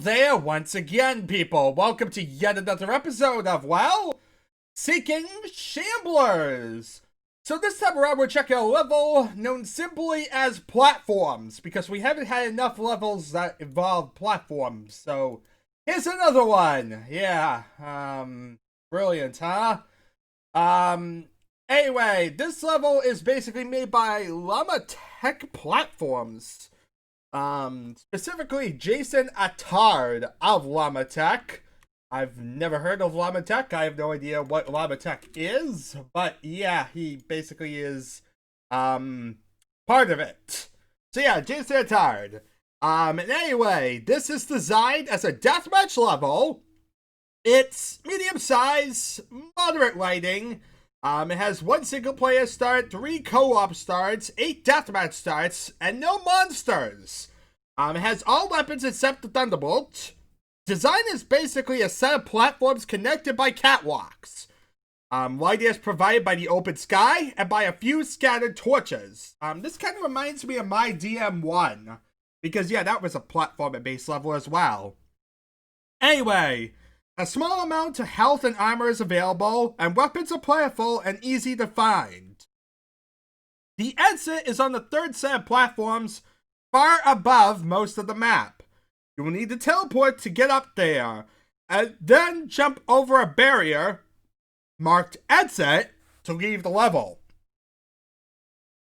there once again, people. Welcome to yet another episode of, well, Seeking Shamblers. So this time around, we're checking a level known simply as platforms, because we haven't had enough levels that involve platforms. So here's another one. Yeah, brilliant, huh? Anyway, this level is basically made by Llama Tech Platforms. Specifically Jason Attard of Llama Tech. I've never heard of Llama Tech. I have no idea what Llama Tech is, but yeah, he basically is, part of it. So yeah, Jason Attard. And anyway, this is designed as a deathmatch level. It's medium size, moderate lighting. It has 1 single player start, 3 co-op starts, 8 deathmatch starts, and no monsters. It has all weapons except the Thunderbolt. Design is basically a set of platforms connected by catwalks. Lighting is provided by the open sky and by a few scattered torches. This kind of reminds me of my DM1. Because yeah, that was a platform-based level as well. Anyway, a small amount of health and armor is available, and weapons are plentiful and easy to find. The exit is on the third set of platforms, far above most of the map. You will need to teleport to get up there, and then jump over a barrier, marked exit, to leave the level.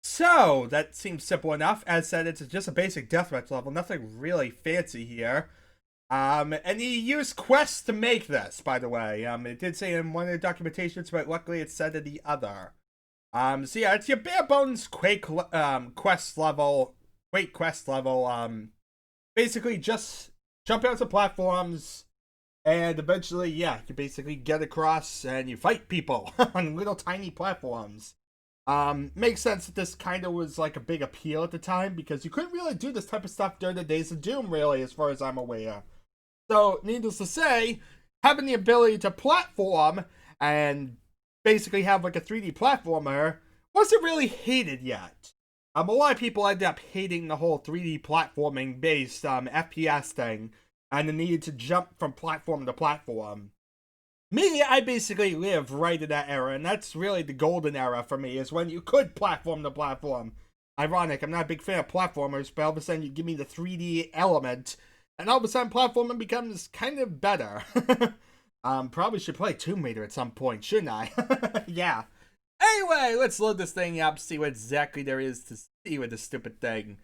So, that seems simple enough. As said, it's just a basic deathmatch level, nothing really fancy here. And he used quests to make this, by the way. It did say in one of the documentations, but luckily it said in the other. So yeah, it's your bare bones Quake quest level. Basically just jump onto platforms, and eventually, yeah, you basically get across and you fight people on little tiny platforms. Makes sense that this kind of was like a big appeal at the time, because you couldn't really do this type of stuff during the days of Doom, really, as far as I'm aware. So, needless to say, having the ability to platform and basically have like a 3D platformer wasn't really hated yet. A lot of people ended up hating the whole 3D platforming based FPS thing and the need to jump from platform to platform. Me, I basically live right in that era, and that's really the golden era for me, is when you could platform to platform. Ironic, I'm not a big fan of platformers, but all of a sudden you give me the 3D element, and all of a sudden platforming becomes kind of better. Probably should play Tomb Raider at some point, shouldn't I? Yeah. Anyway, let's load this thing up, see what exactly there is to see with this stupid thing.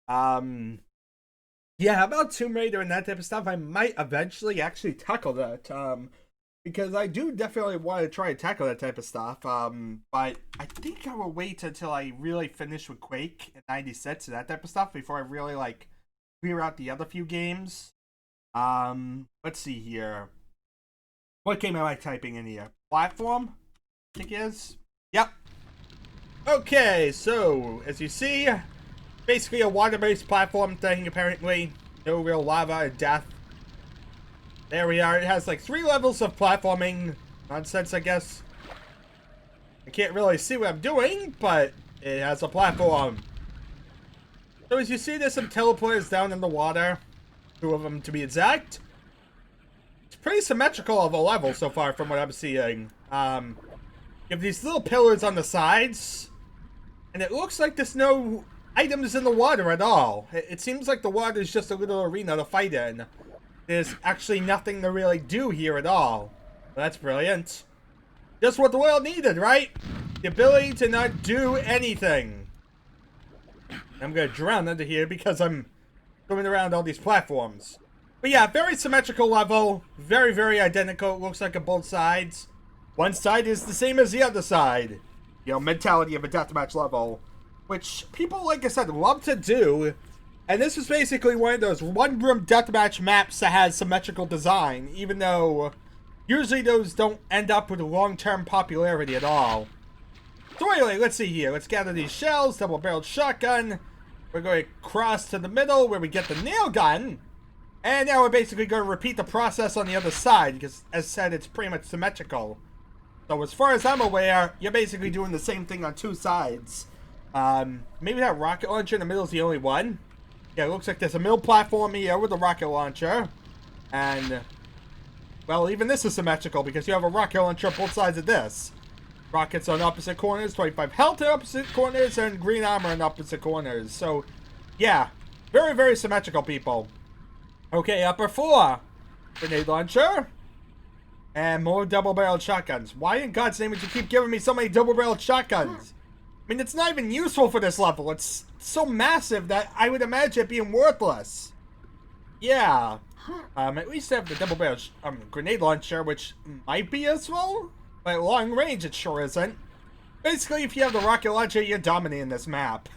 Yeah, about Tomb Raider and that type of stuff, I might eventually actually tackle that. Because I do definitely want to try and tackle that type of stuff. But I think I will wait until I really finish with Quake and 96 and that type of stuff before I really, like, clear out the other few games. Let's see here. What game am I typing in here? Platform? I think it is. Yep. Okay, so, as you see, basically a water-based platform thing, apparently. No real lava and death. There we are. It has like 3 levels of platforming nonsense, I guess. I can't really see what I'm doing, but it has a platform. So as you see, there's some teleporters down in the water. 2 of them to be exact. It's pretty symmetrical of a level so far from what I'm seeing. You have these little pillars on the sides, and it looks like there's no items in the water at all. It seems like the water is just a little arena to fight in. There's actually nothing to really do here at all. That's brilliant. Just what the world needed, right? The ability to not do anything. I'm gonna drown under here because I'm going around all these platforms. But yeah, very symmetrical level. Very, very identical. It looks like on both sides. One side is the same as the other side. You know, mentality of a deathmatch level. Which people, like I said, love to do. And this is basically one of those one-room deathmatch maps that has symmetrical design, even though usually those don't end up with long-term popularity at all. So anyway, let's see here. Let's gather these shells, double-barreled shotgun. We're going to cross to the middle where we get the nail gun. And now we're basically going to repeat the process on the other side, because as said, it's pretty much symmetrical. So as far as I'm aware, you're basically doing the same thing on 2 sides. Maybe that rocket launcher in the middle is the only one. Yeah, it looks like there's a middle platform here with a rocket launcher. And, well, even this is symmetrical because you have a rocket launcher on both sides of this. Rockets on opposite corners, 25 health on opposite corners, and green armor on opposite corners. So, yeah, very, very symmetrical, people. Okay, upper floor. Grenade launcher. And more double-barreled shotguns. Why in God's name would you keep giving me so many double-barreled shotguns? I mean, it's not even useful for this level. It's so massive that I would imagine it being worthless. Yeah. At least I have the double-barreled grenade launcher, which might be useful. But at long range, it sure isn't. Basically, if you have the rocket launcher, you're dominating this map.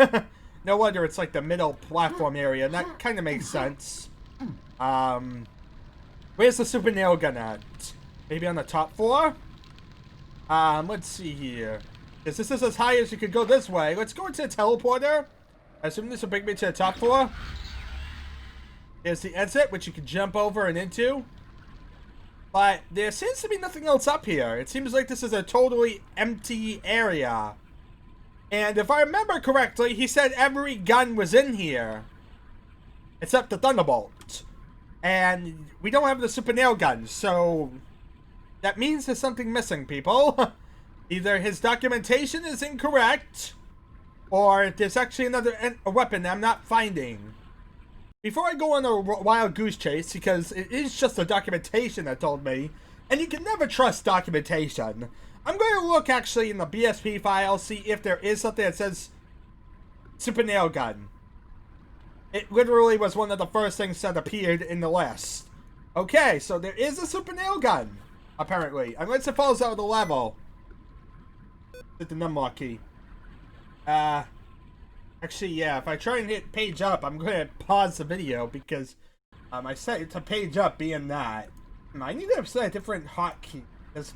No wonder it's like the middle platform area, and that kind of makes sense. Where's the super nail gun at? Maybe on the top floor? Let's see here. Because this is as high as you could go this way. Let's go into the teleporter. I assume this will bring me to the top floor. Here's the exit, which you can jump over and into. But there seems to be nothing else up here. It seems like this is a totally empty area. And if I remember correctly, he said every gun was in here. Except the Thunderbolt. And we don't have the super nail gun, so that means there's something missing, people. Either his documentation is incorrect, or there's actually another weapon that I'm not finding. Before I go on a wild goose chase, because it is just the documentation that told me, and you can never trust documentation, I'm going to look actually in the BSP file, see if there is something that says super nail gun. It literally was one of the first things that appeared in the list. Okay, so there is a super nail gun, apparently, unless it falls out of the level. Hit the numlock key. Actually, yeah, if I try and hit page up, I'm going to pause the video because I set it to page up being that. I need to set a different hotkey because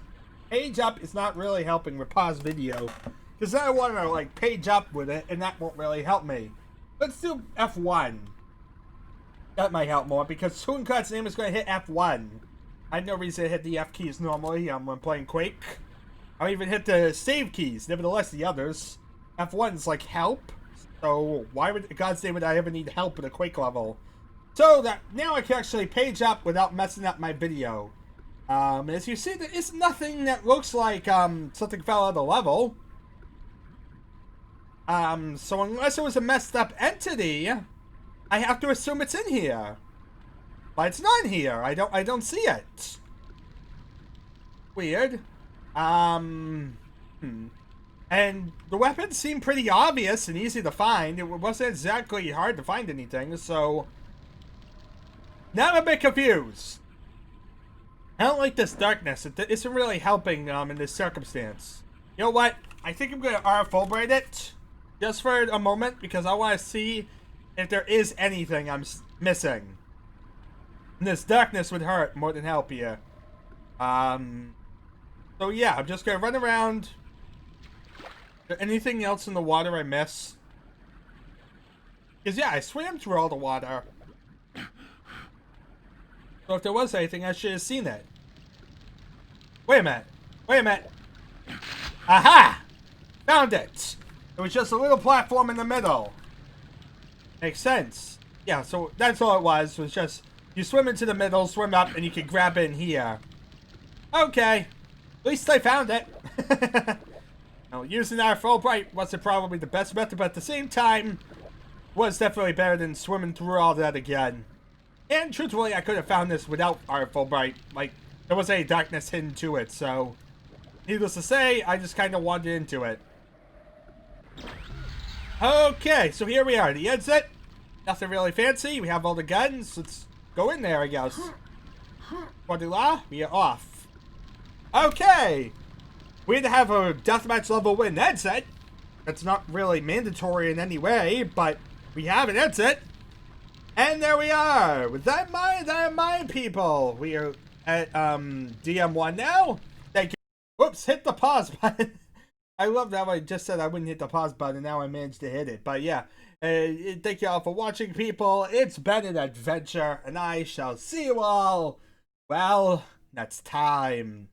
page up is not really helping with pause video. Because then I want to, like, page up with it and that won't really help me. Let's do F1. That might help more because Sunkat's name is going to hit F1. I have no reason to hit the F keys normally when playing Quake. I'll even hit the save keys, nevertheless the others. F1's like help. So why would God's name would I ever need help with a Quake level? So that now I can actually page up without messing up my video. As you see, there is nothing that looks like something fell out of the level. So unless it was a messed up entity, I have to assume it's in here. But it's not in here. I don't see it. Weird. And the weapons seem pretty obvious and easy to find. It wasn't exactly hard to find anything, so now I'm a bit confused. I don't like this darkness. It isn't really helping in this circumstance. You know what? I think I'm going to RF Fulbright it just for a moment because I want to see if there is anything I'm missing. And this darkness would hurt more than help here. So yeah, I'm just going to run around. Is there anything else in the water I miss? Because yeah, I swam through all the water. So if there was anything, I should have seen it. Wait a minute. Wait a minute. Aha! Found it! It was just a little platform in the middle. Makes sense. Yeah, so that's all it was just you swim into the middle, swim up, and you can grab it in here. Okay. At least I found it. Now, using our Fulbright wasn't probably the best method, but at the same time, was definitely better than swimming through all that again. And truthfully, I could have found this without our Fulbright. Like, there was a darkness hidden to it, so needless to say, I just kind of wandered into it. Okay, so here we are, the exit. Nothing really fancy. We have all the guns. Let's go in there, I guess. Voila, we are off. Okay. We had to have a deathmatch level win exit. That's not really mandatory in any way, but we have an exit. And there we are. With that in mind, people. We are at DM1 now. Thank you. Whoops, hit the pause button. I love that I just said I wouldn't hit the pause button. Now I managed to hit it. But yeah, thank you all for watching, people. It's been an adventure, and I shall see you all, well, next time.